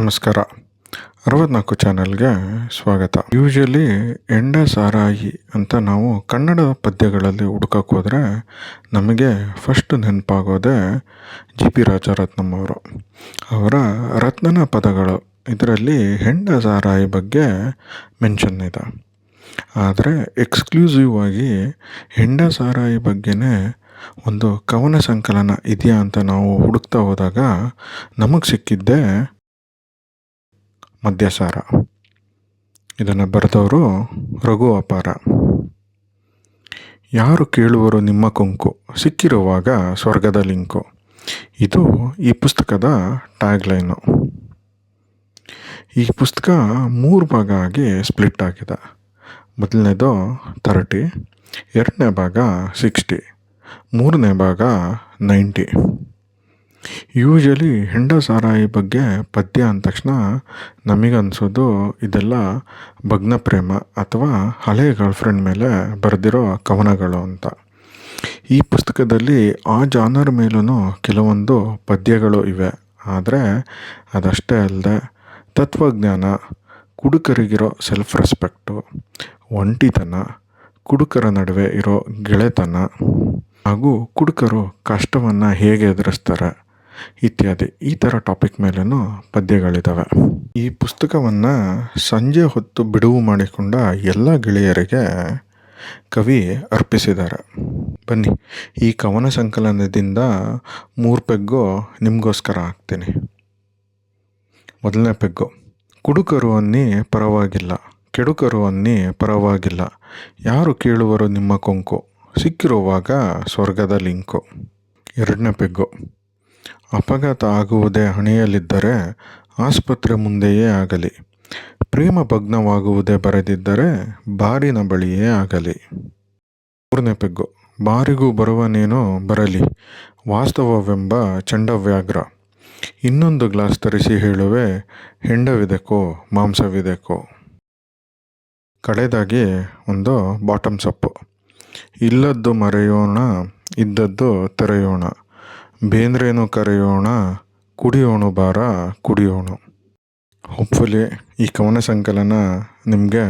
ನಮಸ್ಕಾರ. 64 ಚಾನಲ್ಗೆ ಸ್ವಾಗತ. ಯೂಶಲಿ ಎಂಡ ಸಾರಾಯಿ ಅಂತ ನಾವು ಕನ್ನಡ ಪದ್ಯಗಳಲ್ಲಿ ಹುಡುಕಕ್ಕೆ ಹೋದರೆ ನಮಗೆ ಫಸ್ಟ್ ನೆನಪಾಗೋದೇ ಜಿ ಪಿ ರಾಜರತ್ನಂ ಅವರು. ಅವರ ರತ್ನನ ಪದಗಳು ಇದರಲ್ಲಿ ಹೆಂಡ ಸಾರಾಯಿ ಬಗ್ಗೆ ಮೆನ್ಷನ್ ಇದೆ. ಆದರೆ ಎಕ್ಸ್ಕ್ಲೂಸಿವ್ ಆಗಿ ಹೆಂಡ ಸಾರಾಯಿ ಬಗ್ಗೆನೇ ಒಂದು ಕವನ ಸಂಕಲನ ಇದೆಯಾ ಅಂತ ನಾವು ಹುಡುಕ್ತಾ ಹೋದಾಗ ನಮಗೆ ಸಿಕ್ಕಿದ್ದೇ ಮದ್ಯಸಾರ. ಇದನ್ನು ಬರೆದವರು ರಘು ಅಪಾರ. ಯಾರು ಕೇಳುವರು ನಿಮ್ಮ ಕೊಂಕು, ಸಿಕ್ಕಿರುವಾಗ ಸ್ವರ್ಗದ ಲಿಂಕು. ಇದು ಈ ಪುಸ್ತಕದ ಟ್ಯಾಗ್ಲೈನು. ಈ ಪುಸ್ತಕ 3 ಭಾಗ ಆಗಿ ಸ್ಪ್ಲಿಟ್ ಆಗಿದೆ. ಮೊದಲನೇದು 30, ಎರಡನೇ ಭಾಗ 60, ಮೂರನೇ ಭಾಗ 90. ಯೂಶಲಿ ಹೆಂಡ ಸಾರಾಯಿ ಬಗ್ಗೆ ಪದ್ಯ ಅಂದ ತಕ್ಷಣ ನಮಗನ್ಸೋದು ಇದೆಲ್ಲ ಭಗ್ನ ಪ್ರೇಮ ಅಥವಾ ಹಳೆ ಗರ್ಲ್ಫ್ರೆಂಡ್ ಮೇಲೆ ಬರೆದಿರೋ ಕವನಗಳು ಅಂತ. ಈ ಪುಸ್ತಕದಲ್ಲಿ ಆ ಜಾನರ್ ಮೇಲೂ ಕೆಲವೊಂದು ಪದ್ಯಗಳು ಇವೆ. ಆದರೆ ಅದಷ್ಟೇ ಅಲ್ಲದೆ ತತ್ವಜ್ಞಾನ, ಕುಡುಕರಿಗಿರೋ ಸೆಲ್ಫ್ ರೆಸ್ಪೆಕ್ಟು, ಒಂಟಿತನ, ಕುಡುಕರ ನಡುವೆ ಇರೋ ಗೆಳೆತನ ಹಾಗೂ ಕುಡುಕರು ಕಷ್ಟವನ್ನು ಹೇಗೆ ಎದುರಿಸ್ತಾರೆ ಇತ್ಯಾದಿ ಈ ಥರ ಟಾಪಿಕ್ ಮೇಲೂ ಪದ್ಯಗಳಿದ್ದಾವೆ. ಈ ಪುಸ್ತಕವನ್ನು ಸಂಜೆ ಹೊತ್ತು ಬಿಡುವು ಮಾಡಿಕೊಂಡ ಎಲ್ಲ ಗೆಳೆಯರಿಗೆ ಕವಿ ಅರ್ಪಿಸಿದ್ದಾರೆ. ಬನ್ನಿ, ಈ ಕವನ ಸಂಕಲನದಿಂದ 3 ಪೆಗ್ಗು ನಿಮಗೋಸ್ಕರ ಹಾಕ್ತೀನಿ. ಮೊದಲನೇ ಪೆಗ್ಗು: ಕುಡುಕರು ಅನ್ನಿ ಪರವಾಗಿಲ್ಲ, ಕೆಡುಕರು ಅನ್ನಿ ಪರವಾಗಿಲ್ಲ, ಯಾರು ಕೇಳುವರು ನಿಮ್ಮ ಕೊಂಕು, ಸಿಕ್ಕಿರುವಾಗ ಸ್ವರ್ಗದ ಲಿಂಕು. ಎರಡನೇ ಪೆಗ್ಗು: ಅಪಘಾತ ಆಗುವುದೇ ಹಣೆಯಲ್ಲಿದ್ದರೆ ಆಸ್ಪತ್ರೆ ಮುಂದೆಯೇ ಆಗಲಿ, ಪ್ರೇಮ ಭಗ್ನವಾಗುವುದೇ ಬರೆದಿದ್ದರೆ ಬಾರಿನ ಬಳಿಯೇ ಆಗಲಿ. ಮೂರನೇ ಪೆಗ್ಗು: ಬಾರಿಗೂ ಬರುವನೇನೋ ಬರಲಿ, ವಾಸ್ತವವೆಂಬ ಚಂಡವ್ಯಾಘ್ರ, ಇನ್ನೊಂದು ಗ್ಲಾಸ್ ತರಿಸಿ ಹೇಳುವೆ, ಹೆಂಡವಿದೆಕೋ ಮಾಂಸವಿದೆಕೋ. ಕಡೆಯದಾಗಿ ಒಂದು ಬಾಟಮ್ಸ್ ಅಪ್ಪು: ಇಲ್ಲದ್ದು ಮರೆಯೋಣ, ಇದ್ದದ್ದು ತೆರೆಯೋಣ, ಬೇಂದ್ರೇನು ಕರೆಯೋಣ, ಕುಡಿಯೋಣ ಬಾರ ಕುಡಿಯೋಣ. ಹೋಪ್ಫುಲಿ ಈ ಕವನ ಸಂಕಲನ ನಿಮಗೆ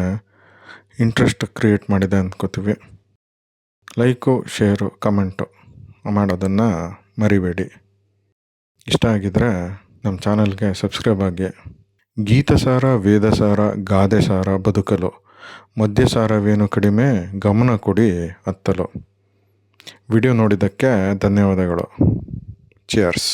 ಇಂಟ್ರೆಸ್ಟ್ ಕ್ರಿಯೇಟ್ ಮಾಡಿದೆ ಅಂದ್ಕೋತೀವಿ. ಲೈಕು, ಶೇರು, ಕಮೆಂಟು ಮಾಡೋದನ್ನು ಮರಿಬೇಡಿ. ಇಷ್ಟ ಆಗಿದ್ದರೆ ನಮ್ಮ ಚಾನಲ್ಗೆ ಸಬ್ಸ್ಕ್ರೈಬ್ ಆಗಿ. ಗೀತಸಾರ, ವೇದಸಾರ, ಗಾದೆಸಾರ ಬದುಕಲು, ಮದ್ಯಸಾರವೇನು ಕಡಿಮೆ, ಗಮನ ಕೊಡಿ ಅತ್ತಲು. ವಿಡಿಯೋ ನೋಡಿದ್ದಕ್ಕೆ ಧನ್ಯವಾದಗಳು. ಚಿಯರ್ಸ್.